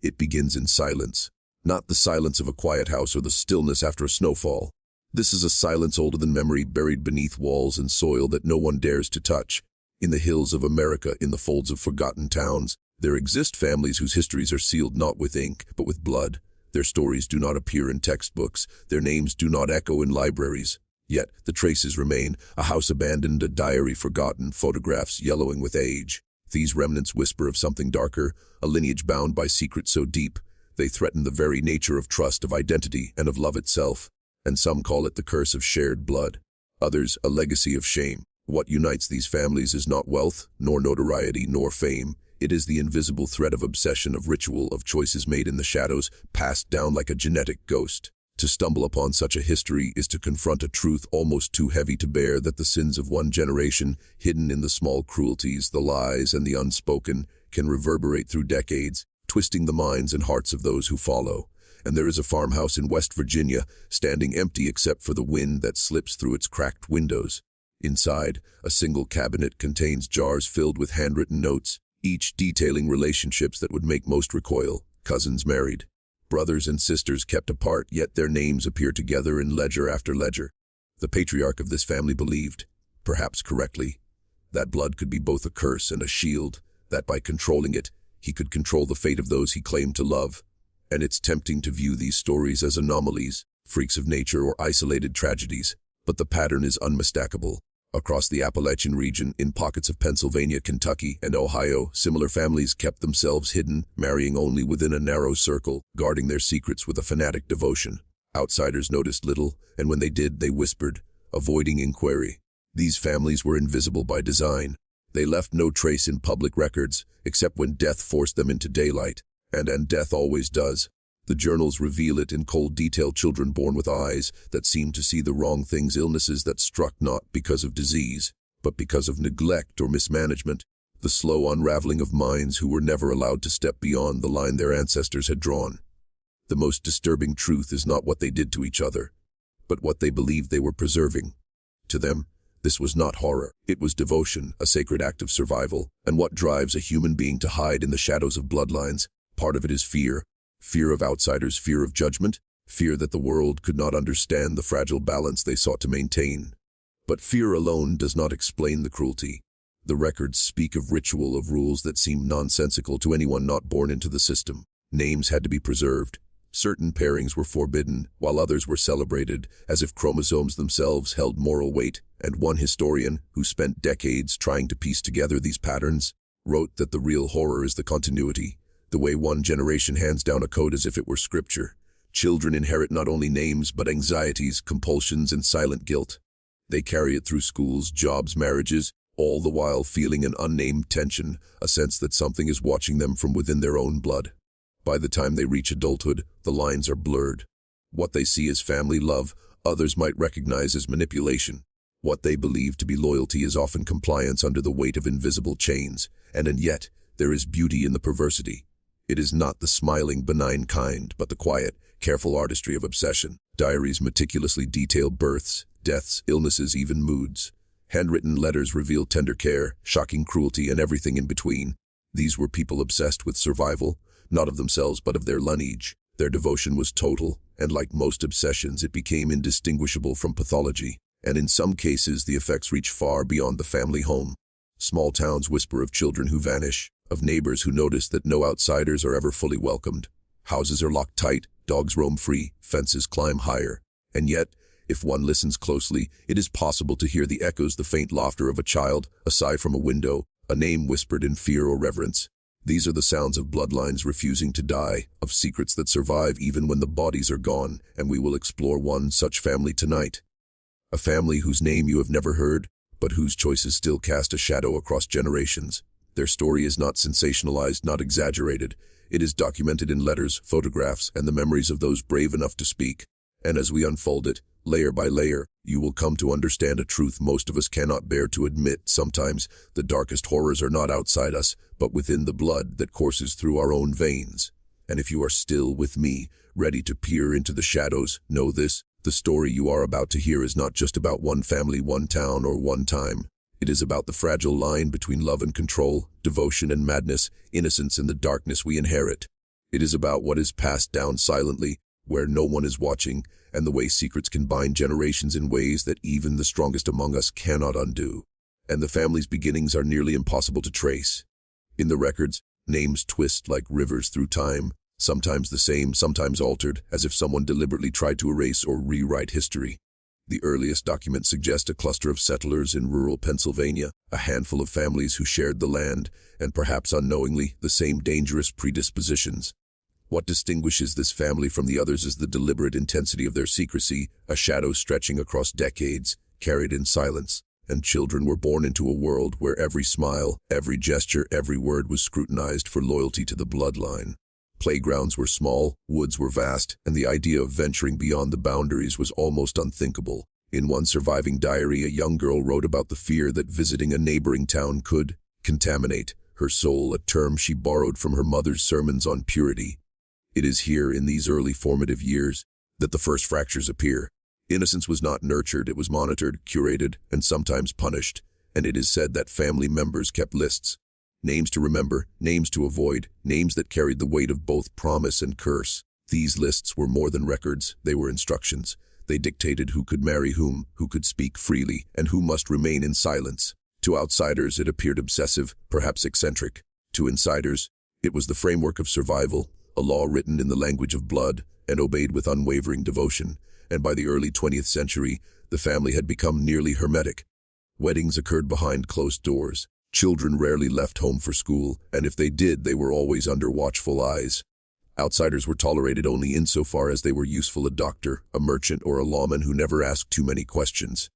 It begins in silence. Not the silence of a quiet house or the stillness after a snowfall. This is a silence older than memory, buried beneath walls and soil that no one dares to touch. In the hills of America, in the folds of forgotten towns, there exist families whose histories are sealed not with ink, but with blood. Their stories do not appear in textbooks. Their names do not echo in libraries. Yet the traces remain, a house abandoned, a diary forgotten, photographs yellowing with age. These remnants whisper of something darker, a lineage bound by secrets so deep. They threaten the very nature of trust, of identity, and of love itself. And some call it the curse of shared blood. Others, a legacy of shame. What unites these families is not wealth, nor notoriety, nor fame. It is the invisible thread of obsession, of ritual, of choices made in the shadows, passed down like a genetic ghost. To stumble upon such a history is to confront a truth almost too heavy to bear, that the sins of one generation, hidden in the small cruelties, the lies, and the unspoken, can reverberate through decades, twisting the minds and hearts of those who follow. And there is a farmhouse in West Virginia, standing empty except for the wind that slips through its cracked windows. Inside, a single cabinet contains jars filled with handwritten notes, each detailing relationships that would make most recoil. Cousins married, brothers and sisters kept apart, yet their names appear together in ledger after ledger. The patriarch of this family believed, perhaps correctly, that blood could be both a curse and a shield, that by controlling it, he could control the fate of those he claimed to love. And it's tempting to view these stories as anomalies, freaks of nature, or isolated tragedies. But the pattern is unmistakable. Across the Appalachian region, in pockets of Pennsylvania, Kentucky, and Ohio, similar families kept themselves hidden, marrying only within a narrow circle, guarding their secrets with a fanatic devotion. Outsiders noticed little, and when they did, they whispered, avoiding inquiry. These families were invisible by design. They left no trace in public records, except when death forced them into daylight. And death always does. The journals reveal it in cold detail: children born with eyes that seemed to see the wrong things, illnesses that struck not because of disease, but because of neglect or mismanagement, the slow unraveling of minds who were never allowed to step beyond the line their ancestors had drawn. The most disturbing truth is not what they did to each other, but what they believed they were preserving. To them, this was not horror. It was devotion, a sacred act of survival. And what drives a human being to hide in the shadows of bloodlines? Part of it is fear. Fear of outsiders, fear of judgment, fear that the world could not understand the fragile balance they sought to maintain. But fear alone does not explain the cruelty. The records speak of ritual, of rules that seem nonsensical to anyone not born into the system. Names had to be preserved. Certain pairings were forbidden, while others were celebrated, as if chromosomes themselves held moral weight. And one historian, who spent decades trying to piece together these patterns, wrote that the real horror is the continuity. The way one generation hands down a code as if it were scripture. Children inherit not only names, but anxieties, compulsions, and silent guilt. They carry it through schools, jobs, marriages, all the while feeling an unnamed tension, a sense that something is watching them from within their own blood. By the time they reach adulthood, the lines are blurred. What they see as family love, others might recognize as manipulation. What they believe to be loyalty is often compliance under the weight of invisible chains. And yet, there is beauty in the perversity. It is not the smiling, benign kind, but the quiet, careful artistry of obsession. Diaries meticulously detail births, deaths, illnesses, even moods. Handwritten letters reveal tender care, shocking cruelty, and everything in between. These were people obsessed with survival, not of themselves but of their lineage. Their devotion was total, and like most obsessions, it became indistinguishable from pathology. And in some cases, the effects reach far beyond the family home. Small towns whisper of children who vanish, of neighbors who notice that no outsiders are ever fully welcomed. Houses are locked tight, dogs roam free, fences climb higher. And yet, if one listens closely, it is possible to hear the echoes, the faint laughter of a child, a sigh from a window, a name whispered in fear or reverence. These are the sounds of bloodlines refusing to die, of secrets that survive even when the bodies are gone, and we will explore one such family tonight. A family whose name you have never heard, but whose choices still cast a shadow across generations. Their story is not sensationalized, not exaggerated. It is documented in letters, photographs, and the memories of those brave enough to speak. And as we unfold it, layer by layer, you will come to understand a truth most of us cannot bear to admit. Sometimes, the darkest horrors are not outside us, but within the blood that courses through our own veins. And if you are still with me, ready to peer into the shadows, know this: the story you are about to hear is not just about one family, one town, or one time. It is about the fragile line between love and control, devotion and madness, innocence and the darkness we inherit. It is about what is passed down silently, where no one is watching, and the way secrets can bind generations in ways that even the strongest among us cannot undo. And the family's beginnings are nearly impossible to trace. In the records, names twist like rivers through time, sometimes the same, sometimes altered, as if someone deliberately tried to erase or rewrite history. The earliest documents suggest a cluster of settlers in rural Pennsylvania, a handful of families who shared the land, and perhaps unknowingly, the same dangerous predispositions. What distinguishes this family from the others is the deliberate intensity of their secrecy, a shadow stretching across decades, carried in silence. And children were born into a world where every smile, every gesture, every word was scrutinized for loyalty to the bloodline. Playgrounds were small, woods were vast, and the idea of venturing beyond the boundaries was almost unthinkable. In one surviving diary, a young girl wrote about the fear that visiting a neighboring town could contaminate her soul, a term she borrowed from her mother's sermons on purity. It is here, in these early formative years, that the first fractures appear. Innocence was not nurtured, it was monitored, curated, and sometimes punished, and it is said that family members kept lists. Names to remember, names to avoid, names that carried the weight of both promise and curse. These lists were more than records, they were instructions. They dictated who could marry whom, who could speak freely, and who must remain in silence. To outsiders, it appeared obsessive, perhaps eccentric. To insiders, it was the framework of survival, a law written in the language of blood and obeyed with unwavering devotion. And by the early 20th century, the family had become nearly hermetic. Weddings occurred behind closed doors. Children rarely left home for school, and if they did, they were always under watchful eyes. Outsiders were tolerated only insofar as they were useful: a doctor, a merchant, or a lawman who never asked too many questions.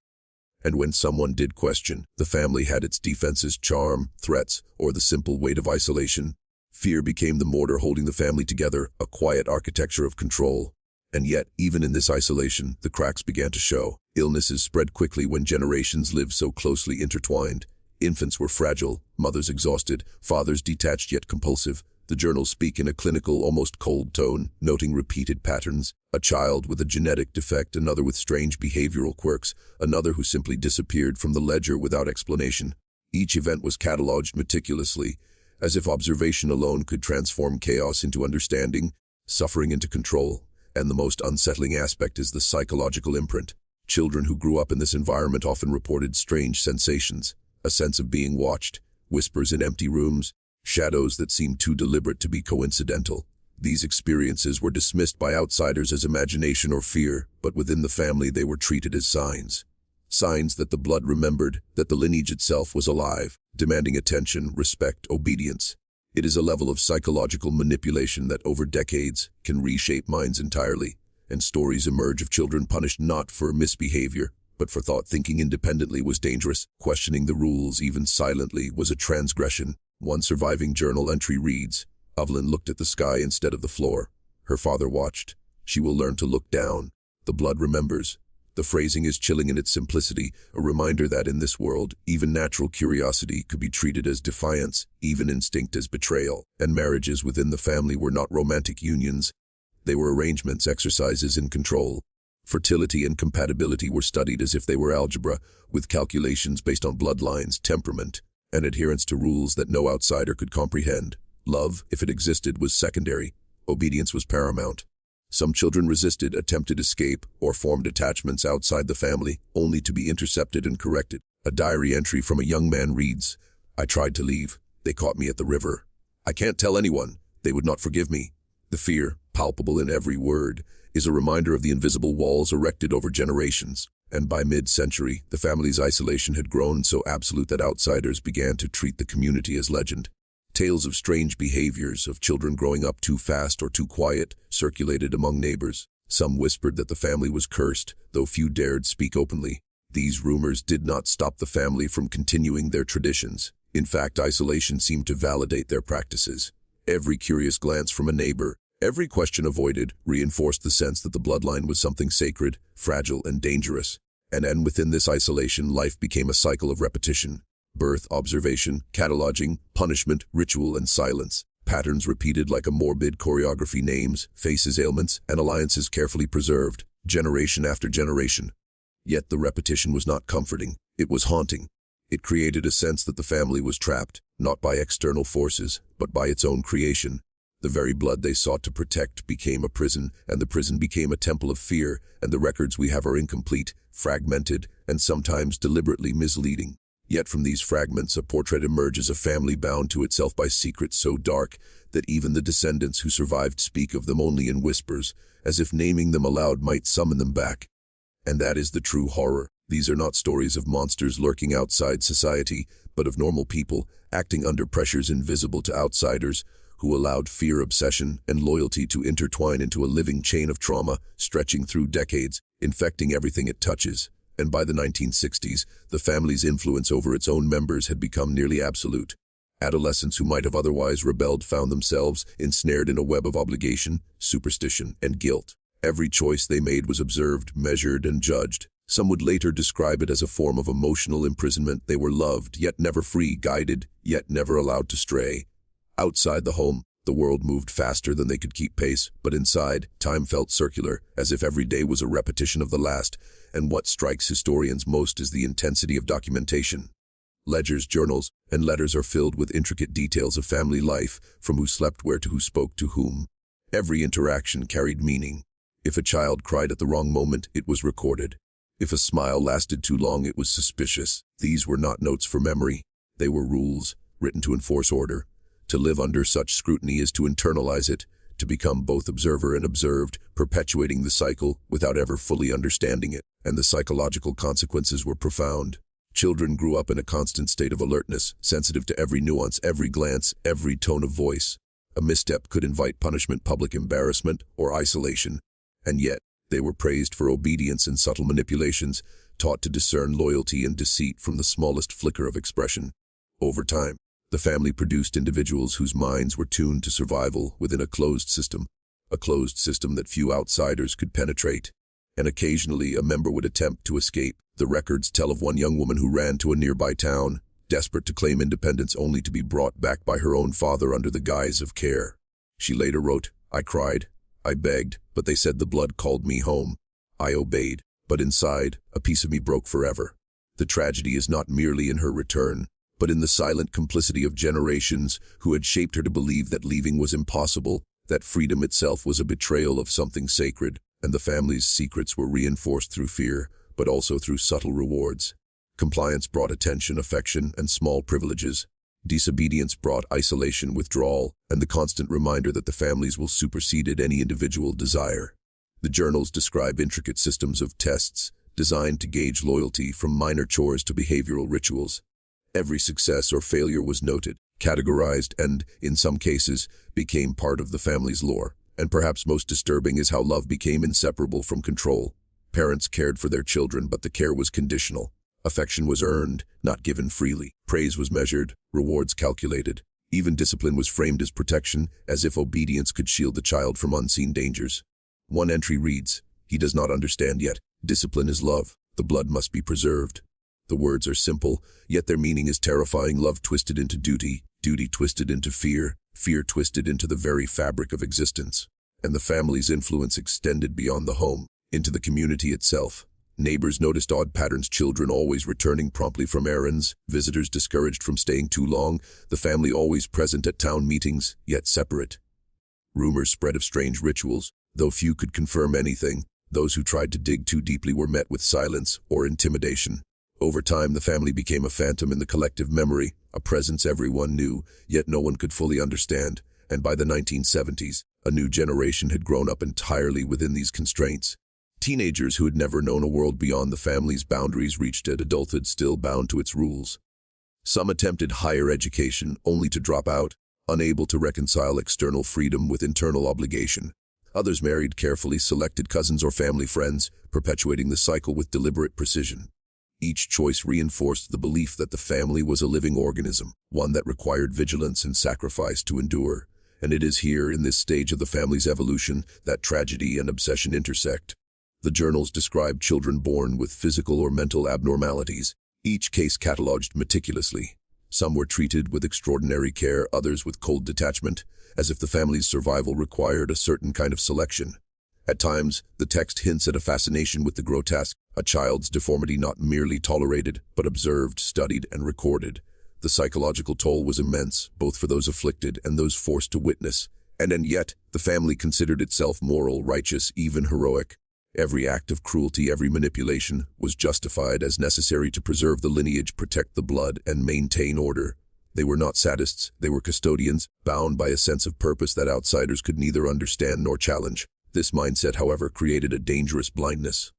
And when someone did question, the family had its defenses: charm, threats, or the simple weight of isolation. Fear became the mortar holding the family together, a quiet architecture of control. And yet, even in this isolation, the cracks began to show. Illnesses spread quickly when generations lived so closely intertwined. Infants were fragile, mothers exhausted, fathers detached yet compulsive. The journals speak in a clinical, almost cold tone, noting repeated patterns. A child with a genetic defect, another with strange behavioral quirks, another who simply disappeared from the ledger without explanation. Each event was catalogued meticulously, as if observation alone could transform chaos into understanding, suffering into control. And the most unsettling aspect is the psychological imprint. Children who grew up in this environment often reported strange sensations, a sense of being watched, whispers in empty rooms, shadows that seemed too deliberate to be coincidental. These experiences were dismissed by outsiders as imagination or fear, but within the family they were treated as signs. Signs that the blood remembered, that the lineage itself was alive, demanding attention, respect, obedience. It is a level of psychological manipulation that over decades can reshape minds entirely, and stories emerge of children punished not for misbehavior, but for thought. Thinking independently was dangerous. Questioning the rules, even silently, was a transgression. One surviving journal entry reads, "Evelyn looked at the sky instead of the floor. Her father watched. She will learn to look down. The blood remembers." The phrasing is chilling in its simplicity, a reminder that in this world, even natural curiosity could be treated as defiance, even instinct as betrayal. And marriages within the family were not romantic unions. They were arrangements, exercises in control. Fertility and compatibility were studied as if they were algebra, with calculations based on bloodlines, temperament, and adherence to rules that no outsider could comprehend. Love, if it existed, was secondary. Obedience was paramount. Some children resisted, attempted escape, or formed attachments outside the family, only to be intercepted and corrected. A diary entry from a young man reads, "I tried to leave. They caught me at the river. I can't tell anyone. They would not forgive me." The fear, palpable in every word, is a reminder of the invisible walls erected over generations. And by mid-century, the family's isolation had grown so absolute that outsiders began to treat the community as legend. Tales of strange behaviors, of children growing up too fast or too quiet, circulated among neighbors. Some whispered that the family was cursed, though few dared speak openly. These rumors did not stop the family from continuing their traditions. In fact, isolation seemed to validate their practices. Every curious glance from a neighbor, every question avoided, reinforced the sense that the bloodline was something sacred, fragile, and dangerous. And within this isolation, life became a cycle of repetition. Birth, observation, cataloging, punishment, ritual, and silence. Patterns repeated like a morbid choreography: names, faces, ailments, and alliances carefully preserved, generation after generation. Yet the repetition was not comforting. It was haunting. It created a sense that the family was trapped, not by external forces, but by its own creation. The very blood they sought to protect became a prison, and the prison became a temple of fear, and the records we have are incomplete, fragmented, and sometimes deliberately misleading. Yet from these fragments a portrait emerges, a family bound to itself by secrets so dark that even the descendants who survived speak of them only in whispers, as if naming them aloud might summon them back. And that is the true horror. These are not stories of monsters lurking outside society, but of normal people, acting under pressures invisible to outsiders, who allowed fear, obsession, and loyalty to intertwine into a living chain of trauma, stretching through decades, infecting everything it touches. And by the 1960s, the family's influence over its own members had become nearly absolute. Adolescents who might have otherwise rebelled found themselves ensnared in a web of obligation, superstition, and guilt. Every choice they made was observed, measured, and judged. Some would later describe it as a form of emotional imprisonment. They were loved, yet never free, guided, yet never allowed to stray. Outside the home, the world moved faster than they could keep pace, but inside, time felt circular, as if every day was a repetition of the last, and what strikes historians most is the intensity of documentation. Ledgers, journals, and letters are filled with intricate details of family life, from who slept where to who spoke to whom. Every interaction carried meaning. If a child cried at the wrong moment, it was recorded. If a smile lasted too long, it was suspicious. These were not notes for memory. They were rules, written to enforce order. To live under such scrutiny is to internalize it, to become both observer and observed, perpetuating the cycle without ever fully understanding it. And the psychological consequences were profound. Children grew up in a constant state of alertness, sensitive to every nuance, every glance, every tone of voice. A misstep could invite punishment, public embarrassment, or isolation. And yet, they were praised for obedience and subtle manipulations, taught to discern loyalty and deceit from the smallest flicker of expression. Over time, the family produced individuals whose minds were tuned to survival within a closed system that few outsiders could penetrate. And occasionally, a member would attempt to escape. The records tell of one young woman who ran to a nearby town, desperate to claim independence only to be brought back by her own father under the guise of care. She later wrote, "I cried, I begged, but they said the blood called me home. I obeyed, but inside, a piece of me broke forever." The tragedy is not merely in her return, but in the silent complicity of generations who had shaped her to believe that leaving was impossible, that freedom itself was a betrayal of something sacred, and the family's secrets were reinforced through fear, but also through subtle rewards. Compliance brought attention, affection, and small privileges. Disobedience brought isolation, withdrawal, and the constant reminder that the families will supersede any individual desire. The journals describe intricate systems of tests designed to gauge loyalty, from minor chores to behavioral rituals. Every success or failure was noted, categorized, and, in some cases, became part of the family's lore. And perhaps most disturbing is how love became inseparable from control. Parents cared for their children, but the care was conditional. Affection was earned, not given freely. Praise was measured, rewards calculated. Even discipline was framed as protection, as if obedience could shield the child from unseen dangers. One entry reads, "He does not understand yet. Discipline is love. The blood must be preserved." The words are simple, yet their meaning is terrifying. Love twisted into duty, duty twisted into fear, fear twisted into the very fabric of existence. And the family's influence extended beyond the home, into the community itself. Neighbors noticed odd patterns, children always returning promptly from errands, visitors discouraged from staying too long, the family always present at town meetings, yet separate. Rumors spread of strange rituals, though few could confirm anything. Those who tried to dig too deeply were met with silence or intimidation. Over time, the family became a phantom in the collective memory, a presence everyone knew, yet no one could fully understand. And by the 1970s, a new generation had grown up entirely within these constraints. Teenagers who had never known a world beyond the family's boundaries reached adulthood still bound to its rules. Some attempted higher education only to drop out, unable to reconcile external freedom with internal obligation. Others married carefully selected cousins or family friends, perpetuating the cycle with deliberate precision. Each choice reinforced the belief that the family was a living organism, one that required vigilance and sacrifice to endure. And it is here, in this stage of the family's evolution, that tragedy and obsession intersect. The journals describe children born with physical or mental abnormalities, each case catalogued meticulously. Some were treated with extraordinary care, others with cold detachment, as if the family's survival required a certain kind of selection. At times, the text hints at a fascination with the grotesque, a child's deformity not merely tolerated, but observed, studied, and recorded. The psychological toll was immense, both for those afflicted and those forced to witness, And yet, the family considered itself moral, righteous, even heroic. Every act of cruelty, every manipulation, was justified as necessary to preserve the lineage, protect the blood, and maintain order. They were not sadists, they were custodians, bound by a sense of purpose that outsiders could neither understand nor challenge. This mindset, however, created a dangerous blindness.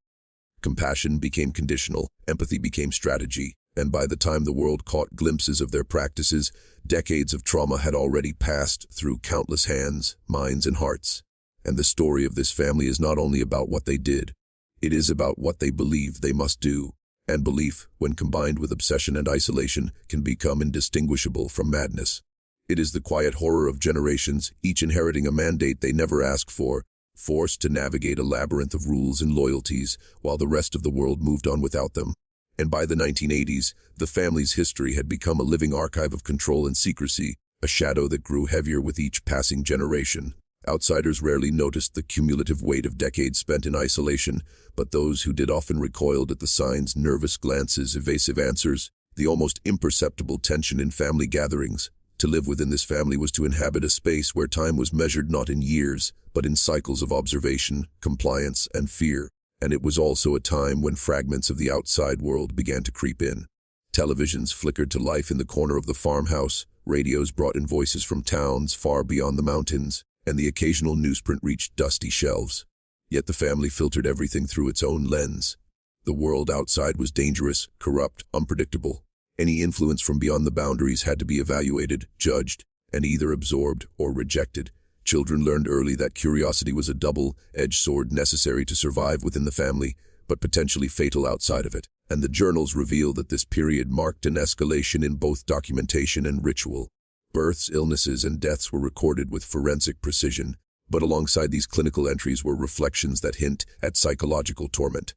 Compassion became conditional, empathy became strategy, and by the time the world caught glimpses of their practices, decades of trauma had already passed through countless hands, minds, and hearts. And the story of this family is not only about what they did, it is about what they believed they must do. And belief, when combined with obsession and isolation, can become indistinguishable from madness. It is the quiet horror of generations, each inheriting a mandate they never asked for, forced to navigate a labyrinth of rules and loyalties, while the rest of the world moved on without them. And by the 1980s, the family's history had become a living archive of control and secrecy, a shadow that grew heavier with each passing generation. Outsiders rarely noticed the cumulative weight of decades spent in isolation, but those who did often recoiled at the signs, nervous glances, evasive answers, the almost imperceptible tension in family gatherings. To live within this family was to inhabit a space where time was measured not in years, but in cycles of observation, compliance, and fear. And it was also a time when fragments of the outside world began to creep in. Televisions flickered to life in the corner of the farmhouse, radios brought in voices from towns far beyond the mountains, and the occasional newsprint reached dusty shelves. Yet the family filtered everything through its own lens. The world outside was dangerous, corrupt, unpredictable. Any influence from beyond the boundaries had to be evaluated, judged, and either absorbed or rejected. Children learned early that curiosity was a double-edged sword necessary to survive within the family, but potentially fatal outside of it. And the journals reveal that this period marked an escalation in both documentation and ritual. Births, illnesses, and deaths were recorded with forensic precision, but alongside these clinical entries were reflections that hint at psychological torment.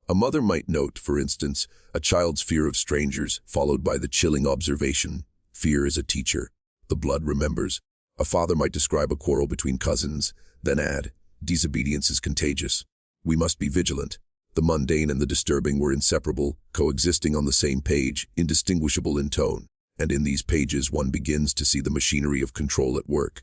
A mother might note, for instance, a child's fear of strangers, followed by the chilling observation, "Fear is a teacher. The blood remembers." A father might describe a quarrel between cousins, then add, "Disobedience is contagious. We must be vigilant." The mundane and the disturbing were inseparable, coexisting on the same page, indistinguishable in tone. And in these pages one begins to see the machinery of control at work.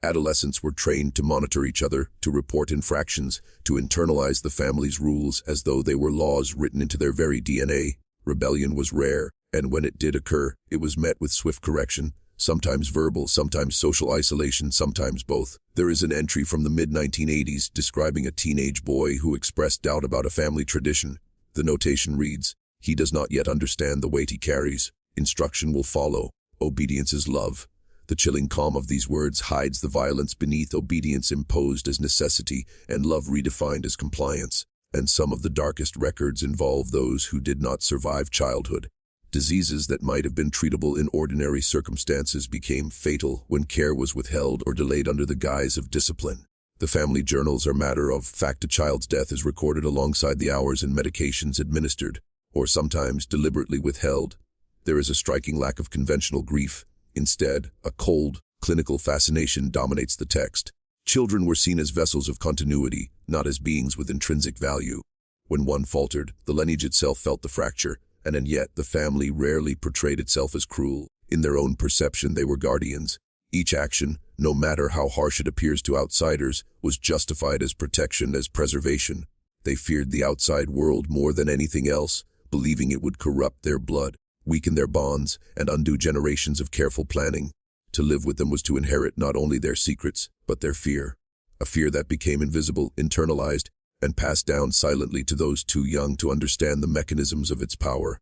Adolescents were trained to monitor each other, to report infractions, to internalize the family's rules as though they were laws written into their very DNA. Rebellion was rare, and when it did occur, it was met with swift correction, sometimes verbal, sometimes social isolation, sometimes both. There is an entry from the mid-1980s describing a teenage boy who expressed doubt about a family tradition. The notation reads, "He does not yet understand the weight he carries. Instruction will follow. Obedience is love." The chilling calm of these words hides the violence beneath, obedience imposed as necessity and love redefined as compliance. And some of the darkest records involve those who did not survive childhood. Diseases that might have been treatable in ordinary circumstances became fatal when care was withheld or delayed under the guise of discipline. The family journals are matter of fact. A child's death is recorded alongside the hours and medications administered, or sometimes deliberately withheld. There is a striking lack of conventional grief. Instead, a cold, clinical fascination dominates the text. Children were seen as vessels of continuity, not as beings with intrinsic value. When one faltered, the lineage itself felt the fracture, and yet the family rarely portrayed itself as cruel. In their own perception, they were guardians. Each action, no matter how harsh it appears to outsiders, was justified as protection, as preservation. They feared the outside world more than anything else, believing it would corrupt their blood, weaken their bonds, and undo generations of careful planning. To live with them was to inherit not only their secrets, but their fear. A fear that became invisible, internalized, and passed down silently to those too young to understand the mechanisms of its power.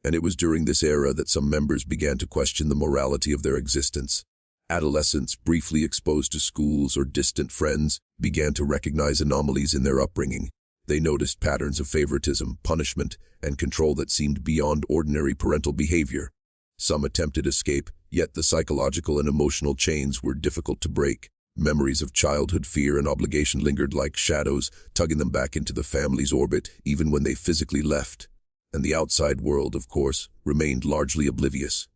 And it was during this era that some members began to question the morality of their existence. Adolescents, briefly exposed to schools or distant friends, began to recognize anomalies in their upbringing. They noticed patterns of favoritism, punishment, and control that seemed beyond ordinary parental behavior. Some attempted escape, yet the psychological and emotional chains were difficult to break. Memories of childhood fear and obligation lingered like shadows, tugging them back into the family's orbit, even when they physically left. And the outside world, of course, remained largely oblivious.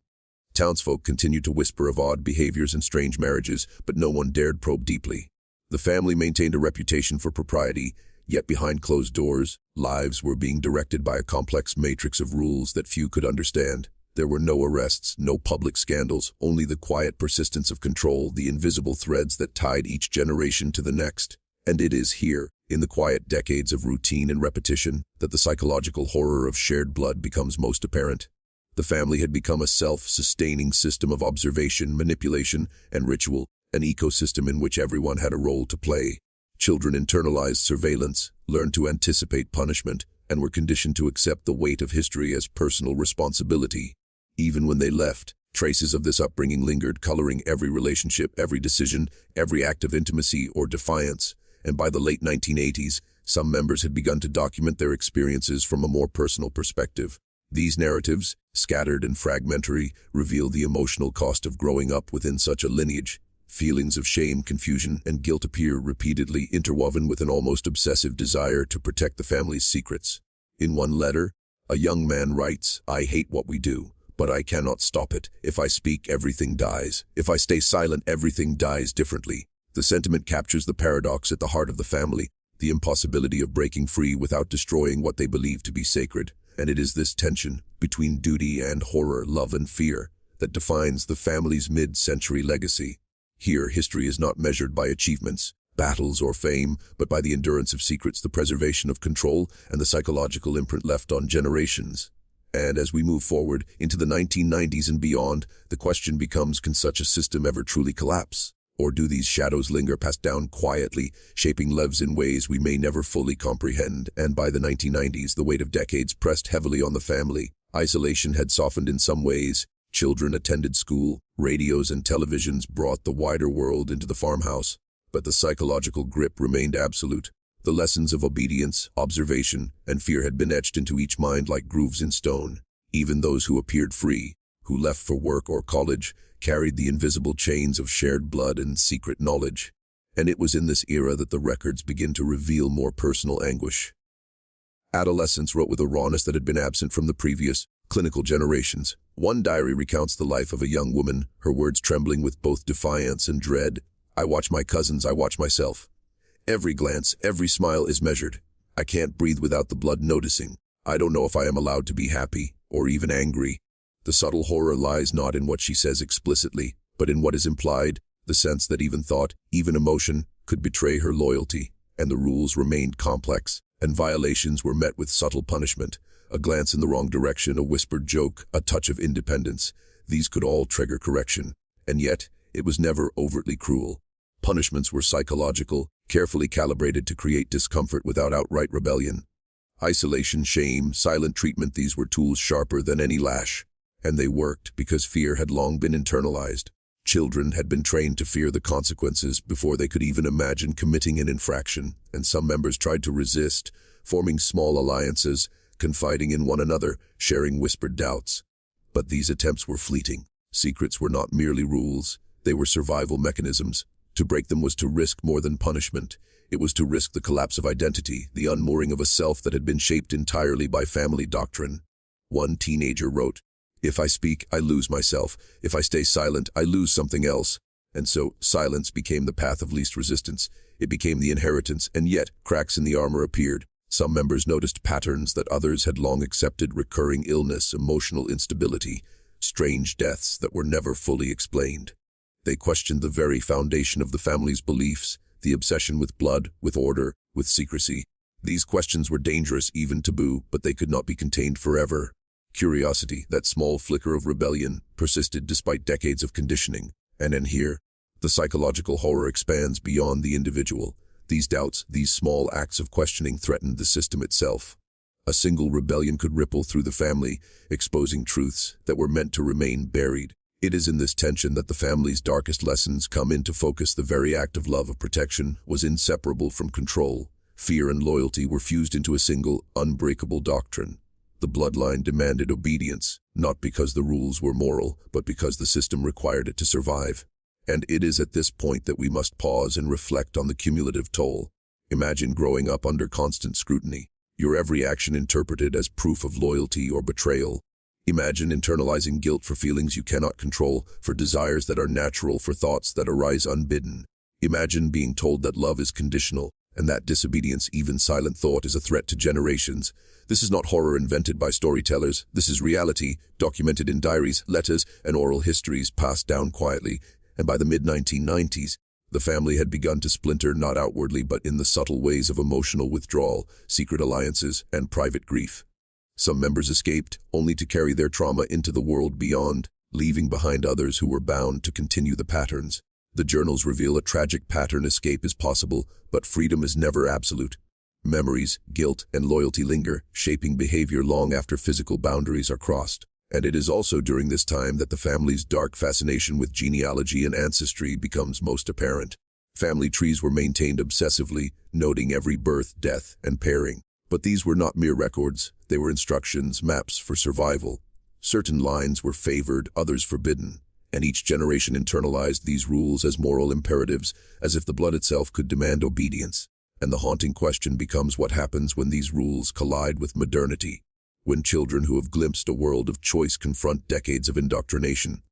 Townsfolk continued to whisper of odd behaviors and strange marriages, but no one dared probe deeply. The family maintained a reputation for propriety, yet behind closed doors, lives were being directed by a complex matrix of rules that few could understand. There were no arrests, no public scandals, only the quiet persistence of control, the invisible threads that tied each generation to the next. And it is here, in the quiet decades of routine and repetition, that the psychological horror of shared blood becomes most apparent. The family had become a self-sustaining system of observation, manipulation, and ritual, an ecosystem in which everyone had a role to play. Children internalized surveillance, learned to anticipate punishment, and were conditioned to accept the weight of history as personal responsibility. Even when they left, traces of this upbringing lingered, coloring every relationship, every decision, every act of intimacy or defiance. And by the late 1980s, some members had begun to document their experiences from a more personal perspective. These narratives, scattered and fragmentary, reveal the emotional cost of growing up within such a lineage. Feelings of shame, confusion, and guilt appear repeatedly, interwoven with an almost obsessive desire to protect the family's secrets. In one letter, a young man writes, "I hate what we do, but I cannot stop it. If I speak, everything dies. If I stay silent, everything dies differently." The sentiment captures the paradox at the heart of the family, the impossibility of breaking free without destroying what they believe to be sacred. And it is this tension between duty and horror, love and fear, that defines the family's mid-century legacy. Here, history is not measured by achievements, battles, or fame, but by the endurance of secrets, the preservation of control, and the psychological imprint left on generations. And as we move forward into the 1990s and beyond, the question becomes, can such a system ever truly collapse? Or do these shadows linger, passed down quietly, shaping lives in ways we may never fully comprehend? And by the 1990s, the weight of decades pressed heavily on the family. Isolation had softened in some ways. Children attended school, radios and televisions brought the wider world into the farmhouse. But the psychological grip remained absolute. The lessons of obedience, observation, and fear had been etched into each mind like grooves in stone. Even those who appeared free, who left for work or college, carried the invisible chains of shared blood and secret knowledge. And it was in this era that the records begin to reveal more personal anguish. Adolescence wrote with a rawness that had been absent from the previous, clinical generations. One diary recounts the life of a young woman, her words trembling with both defiance and dread. "I watch my cousins, I watch myself. Every glance, every smile is measured. I can't breathe without the blood noticing. I don't know if I am allowed to be happy, or even angry." The subtle horror lies not in what she says explicitly, but in what is implied, the sense that even thought, even emotion, could betray her loyalty. And the rules remained complex, and violations were met with subtle punishment. A glance in the wrong direction, a whispered joke, a touch of independence. These could all trigger correction. And yet, it was never overtly cruel. Punishments were psychological, carefully calibrated to create discomfort without outright rebellion. Isolation, shame, silent treatment, these were tools sharper than any lash. And they worked because fear had long been internalized. Children had been trained to fear the consequences before they could even imagine committing an infraction, and some members tried to resist, forming small alliances, confiding in one another, sharing whispered doubts. But these attempts were fleeting. Secrets were not merely rules, they were survival mechanisms. To break them was to risk more than punishment. It was to risk the collapse of identity, the unmooring of a self that had been shaped entirely by family doctrine. One teenager wrote, "If I speak, I lose myself. If I stay silent, I lose something else." And so, silence became the path of least resistance. It became the inheritance, and yet, cracks in the armor appeared. Some members noticed patterns that others had long accepted: recurring illness, emotional instability, strange deaths that were never fully explained. They questioned the very foundation of the family's beliefs, the obsession with blood, with order, with secrecy. These questions were dangerous, even taboo, but they could not be contained forever. Curiosity, that small flicker of rebellion, persisted despite decades of conditioning. And in here, the psychological horror expands beyond the individual. These doubts, these small acts of questioning threatened the system itself. A single rebellion could ripple through the family, exposing truths that were meant to remain buried. It is in this tension that the family's darkest lessons come into focus. The very act of love, of protection, was inseparable from control. Fear and loyalty were fused into a single, unbreakable doctrine. The bloodline demanded obedience, not because the rules were moral, but because the system required it to survive. And it is at this point that we must pause and reflect on the cumulative toll. Imagine growing up under constant scrutiny, your every action interpreted as proof of loyalty or betrayal. Imagine internalizing guilt for feelings you cannot control, for desires that are natural, for thoughts that arise unbidden. Imagine being told that love is conditional, and that disobedience, even silent thought, is a threat to generations. This is not horror invented by storytellers. This is reality, documented in diaries, letters, and oral histories passed down quietly. And by the mid-1990s, the family had begun to splinter not outwardly but in the subtle ways of emotional withdrawal, secret alliances, and private grief. Some members escaped, only to carry their trauma into the world beyond, leaving behind others who were bound to continue the patterns. The journals reveal a tragic pattern: escape is possible, but freedom is never absolute. Memories, guilt, and loyalty linger, shaping behavior long after physical boundaries are crossed. And it is also during this time that the family's dark fascination with genealogy and ancestry becomes most apparent. Family trees were maintained obsessively, noting every birth, death, and pairing. But these were not mere records. They were instructions, maps for survival. Certain lines were favored, others forbidden, and each generation internalized these rules as moral imperatives, as if the blood itself could demand obedience. And the haunting question becomes, what happens when these rules collide with modernity? When children who have glimpsed a world of choice confront decades of indoctrination?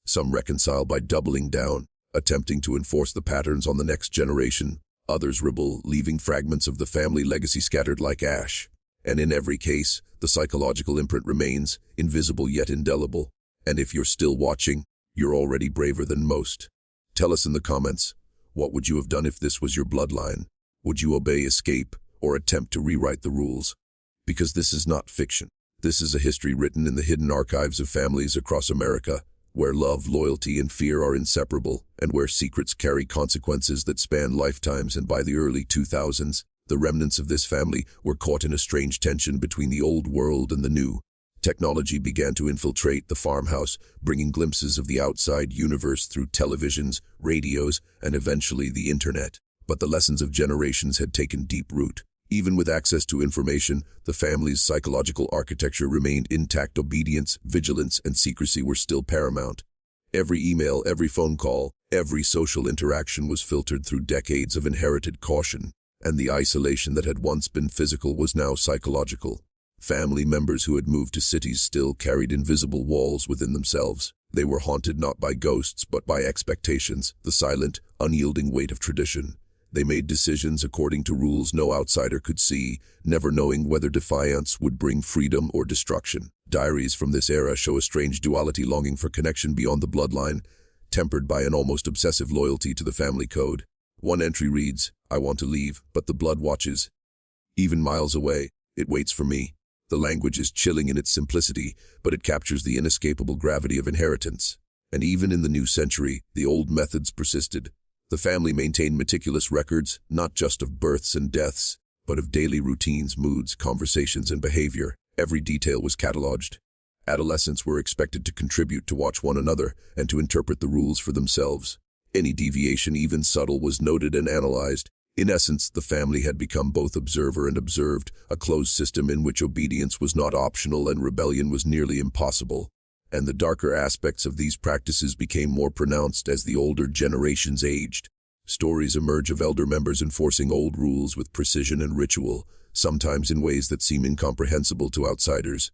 Some reconcile by doubling down, attempting to enforce the patterns on the next generation. Others rebel, leaving fragments of the family legacy scattered like ash. And in every case, the psychological imprint remains, invisible yet indelible. And if you're still watching, you're already braver than most. Tell us in the comments, what would you have done if this was your bloodline? Would you obey, escape, or attempt to rewrite the rules? Because this is not fiction. This is a history written in the hidden archives of families across America, where love, loyalty, and fear are inseparable, and where secrets carry consequences that span lifetimes. And by the early 2000s, the remnants of this family were caught in a strange tension between the old world and the new. Technology began to infiltrate the farmhouse, bringing glimpses of the outside universe through televisions, radios, and eventually the internet. But the lessons of generations had taken deep root. Even with access to information, the family's psychological architecture remained intact. Obedience, vigilance, and secrecy were still paramount. Every email, every phone call, every social interaction was filtered through decades of inherited caution, and the isolation that had once been physical was now psychological. Family members who had moved to cities still carried invisible walls within themselves. They were haunted not by ghosts but by expectations, the silent, unyielding weight of tradition. They made decisions according to rules no outsider could see, never knowing whether defiance would bring freedom or destruction. Diaries from this era show a strange duality: longing for connection beyond the bloodline, tempered by an almost obsessive loyalty to the family code. One entry reads, "I want to leave, but the blood watches. Even miles away, it waits for me." The language is chilling in its simplicity, but it captures the inescapable gravity of inheritance. And even in the new century, the old methods persisted. The family maintained meticulous records, not just of births and deaths, but of daily routines, moods, conversations, and behavior. Every detail was cataloged. Adolescents were expected to contribute, to watch one another, and to interpret the rules for themselves. Any deviation, even subtle, was noted and analyzed. In essence, the family had become both observer and observed, a closed system in which obedience was not optional and rebellion was nearly impossible. And the darker aspects of these practices became more pronounced as the older generations aged. Stories emerge of elder members enforcing old rules with precision and ritual, sometimes in ways that seem incomprehensible to outsiders.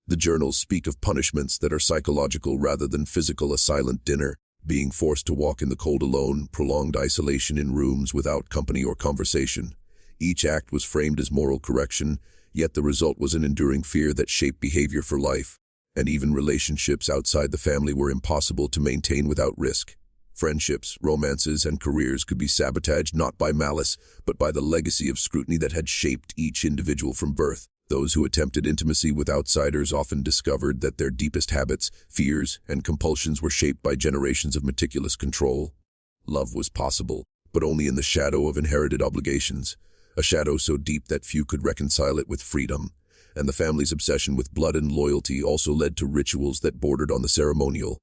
The journals speak of punishments that are psychological rather than physical: a silent dinner, being forced to walk in the cold alone, prolonged isolation in rooms without company or conversation. Each act was framed as moral correction, yet the result was an enduring fear that shaped behavior for life. And even relationships outside the family were impossible to maintain without risk. Friendships, romances, and careers could be sabotaged not by malice, but by the legacy of scrutiny that had shaped each individual from birth. Those who attempted intimacy with outsiders often discovered that their deepest habits, fears, and compulsions were shaped by generations of meticulous control. Love was possible, but only in the shadow of inherited obligations, a shadow so deep that few could reconcile it with freedom. And the family's obsession with blood and loyalty also led to rituals that bordered on the ceremonial.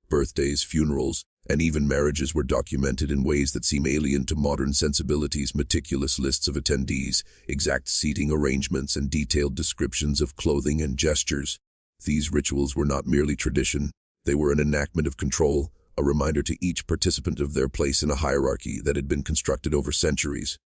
Birthdays, funerals, and even marriages were documented in ways that seem alien to modern sensibilities: meticulous lists of attendees, exact seating arrangements, and detailed descriptions of clothing and gestures. These rituals were not merely tradition, they were an enactment of control, a reminder to each participant of their place in a hierarchy that had been constructed over centuries.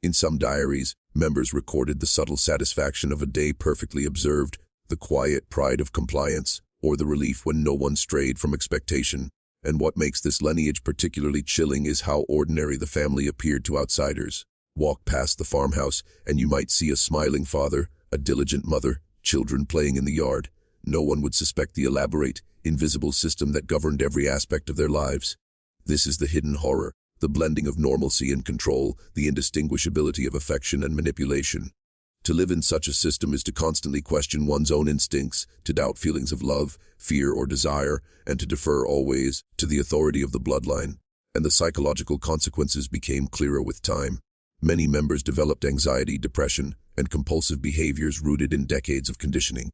In some diaries, members recorded the subtle satisfaction of a day perfectly observed, the quiet pride of compliance, or the relief when no one strayed from expectation. And what makes this lineage particularly chilling is how ordinary the family appeared to outsiders. Walk past the farmhouse, and you might see a smiling father, a diligent mother, children playing in the yard. No one would suspect the elaborate, invisible system that governed every aspect of their lives. This is the hidden horror, the blending of normalcy and control, the indistinguishability of affection and manipulation. To live in such a system is to constantly question one's own instincts, to doubt feelings of love, fear, or desire, and to defer always to the authority of the bloodline. And the psychological consequences became clearer with time. Many members developed anxiety, depression, and compulsive behaviors rooted in decades of conditioning.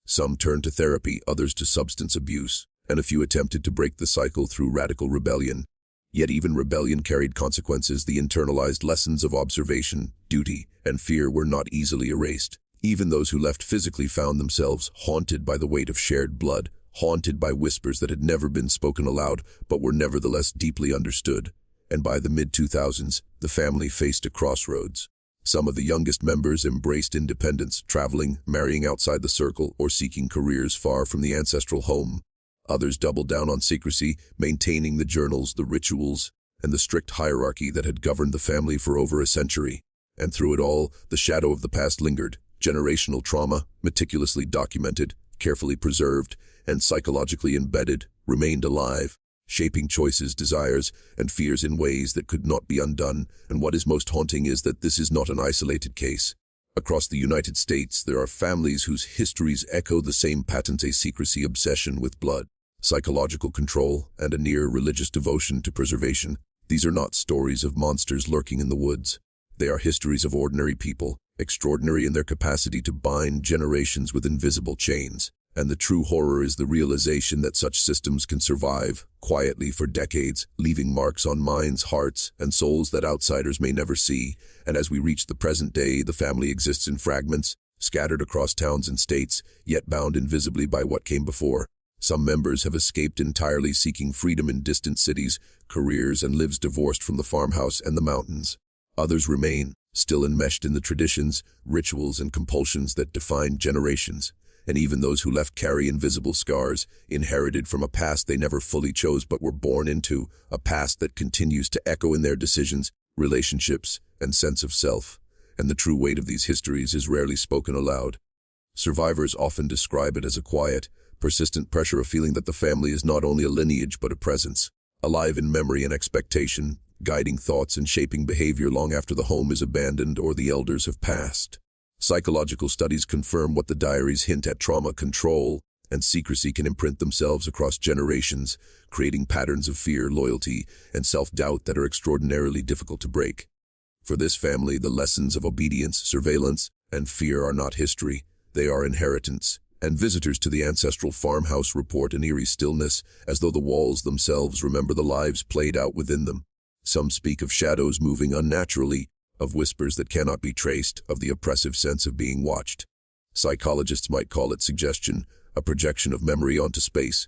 Some turned to therapy, others to substance abuse, and a few attempted to break the cycle through radical rebellion. Yet even rebellion carried consequences. The internalized lessons of observation, duty, and fear were not easily erased. Even those who left physically found themselves haunted by the weight of shared blood, haunted by whispers that had never been spoken aloud but were nevertheless deeply understood. And by the mid-2000s, the family faced a crossroads. Some of the youngest members embraced independence, traveling, marrying outside the circle, or seeking careers far from the ancestral home. Others doubled down on secrecy, maintaining the journals, the rituals, and the strict hierarchy that had governed the family for over a century. And through it all, the shadow of the past lingered. Generational trauma, meticulously documented, carefully preserved, and psychologically embedded, remained alive, shaping choices, desires, and fears in ways that could not be undone. And what is most haunting is that this is not an isolated case. Across the United States, there are families whose histories echo the same patent: a secrecy obsession with blood, psychological control, and a near religious devotion to preservation. These are not stories of monsters lurking in the woods. They are histories of ordinary people, extraordinary in their capacity to bind generations with invisible chains. And the true horror is the realization that such systems can survive quietly for decades, leaving marks on minds, hearts, and souls that outsiders may never see. And as we reach the present day, the family exists in fragments, scattered across towns and states, yet bound invisibly by what came before. Some members have escaped entirely, seeking freedom in distant cities, careers, and lives divorced from the farmhouse and the mountains. Others remain, still enmeshed in the traditions, rituals, and compulsions that defined generations. And even those who left carry invisible scars, inherited from a past they never fully chose but were born into, a past that continues to echo in their decisions, relationships, and sense of self. And the true weight of these histories is rarely spoken aloud. Survivors often describe it as a quiet, persistent pressure of feeling that the family is not only a lineage but a presence, alive in memory and expectation, guiding thoughts and shaping behavior long after the home is abandoned or the elders have passed. Psychological studies confirm what the diaries hint at: trauma, control, and secrecy can imprint themselves across generations, creating patterns of fear, loyalty, and self-doubt that are extraordinarily difficult to break. For this family, the lessons of obedience, surveillance, and fear are not history, they are inheritance. And visitors to the ancestral farmhouse report an eerie stillness, as though the walls themselves remember the lives played out within them. Some speak of shadows moving unnaturally, of whispers that cannot be traced, of the oppressive sense of being watched. Psychologists might call it suggestion, a projection of memory onto space.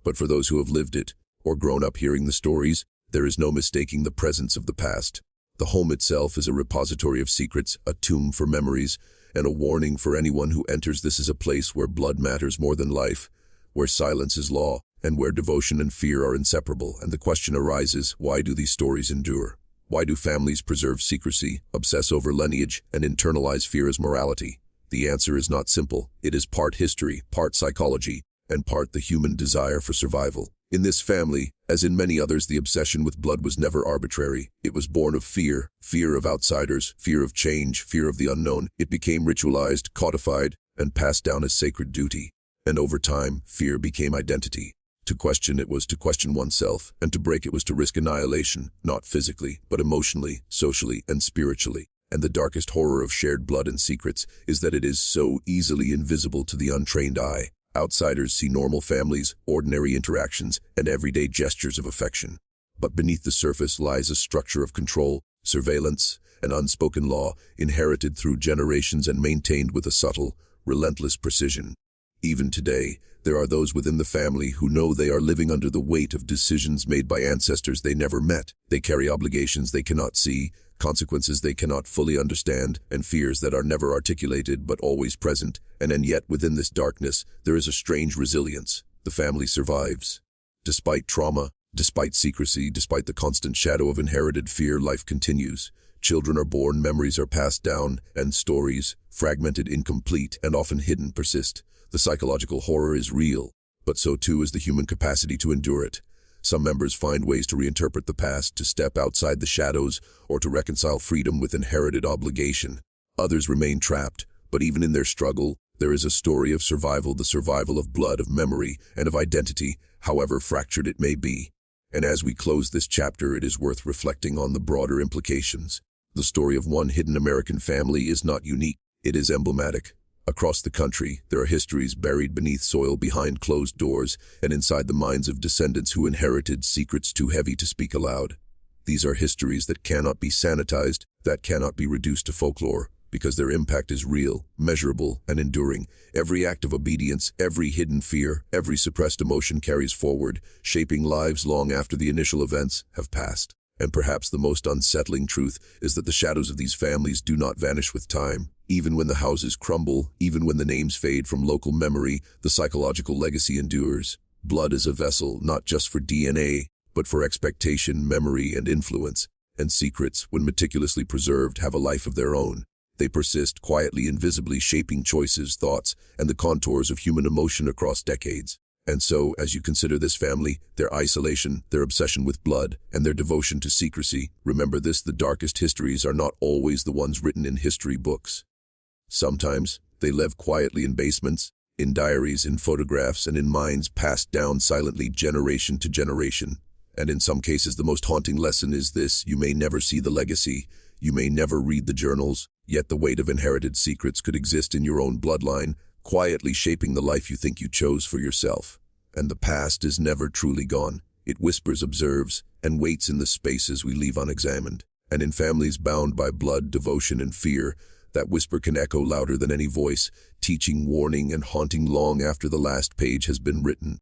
But for those who have lived it, or grown up hearing the stories, there is no mistaking the presence of the past. The home itself is a repository of secrets, a tomb for memories, and a warning for anyone who enters. This is a place where blood matters more than life, where silence is law, and where devotion and fear are inseparable. And the question arises, why do these stories endure? Why do families preserve secrecy, obsess over lineage, and internalize fear as morality? The answer is not simple. It is part history, part psychology, and part the human desire for survival. In this family, as in many others, the obsession with blood was never arbitrary. It was born of fear, fear of outsiders, fear of change, fear of the unknown. It became ritualized, codified, and passed down as sacred duty. And over time, fear became identity. To question it was to question oneself, and to break it was to risk annihilation, not physically, but emotionally, socially, and spiritually. And the darkest horror of shared blood and secrets is that it is so easily invisible to the untrained eye. Outsiders see normal families, ordinary interactions, and everyday gestures of affection. But beneath the surface lies a structure of control, surveillance, and unspoken law, inherited through generations and maintained with a subtle, relentless precision. Even today, there are those within the family who know they are living under the weight of decisions made by ancestors they never met. They carry obligations they cannot see, consequences they cannot fully understand, and fears that are never articulated but always present. And yet within this darkness, there is a strange resilience. The family survives. Despite trauma, despite secrecy, despite the constant shadow of inherited fear, life continues. Children are born, memories are passed down, and stories, fragmented, incomplete, and often hidden, persist. The psychological horror is real, but so too is the human capacity to endure it. Some members find ways to reinterpret the past, to step outside the shadows, or to reconcile freedom with inherited obligation. Others remain trapped, but even in their struggle, there is a story of survival, the survival of blood, of memory, and of identity, however fractured it may be. And as we close this chapter, it is worth reflecting on the broader implications. The story of one hidden American family is not unique, it is emblematic. Across the country, there are histories buried beneath soil, behind closed doors, and inside the minds of descendants who inherited secrets too heavy to speak aloud. These are histories that cannot be sanitized, that cannot be reduced to folklore, because their impact is real, measurable, and enduring. Every act of obedience, every hidden fear, every suppressed emotion carries forward, shaping lives long after the initial events have passed. And perhaps the most unsettling truth is that the shadows of these families do not vanish with time. Even when the houses crumble, even when the names fade from local memory, the psychological legacy endures. Blood is a vessel, not just for DNA, but for expectation, memory, and influence. And secrets, when meticulously preserved, have a life of their own. They persist quietly, invisibly, shaping choices, thoughts, and the contours of human emotion across decades. And so, as you consider this family, their isolation, their obsession with blood, and their devotion to secrecy, remember this: the darkest histories are not always the ones written in history books. Sometimes, they live quietly in basements, in diaries, in photographs, and in minds passed down silently generation to generation. And in some cases, the most haunting lesson is this: you may never see the legacy, you may never read the journals, yet the weight of inherited secrets could exist in your own bloodline, quietly shaping the life you think you chose for yourself. And the past is never truly gone. It whispers, observes, and waits in the spaces we leave unexamined. And in families bound by blood, devotion, and fear, that whisper can echo louder than any voice, teaching, warning, and haunting long after the last page has been written.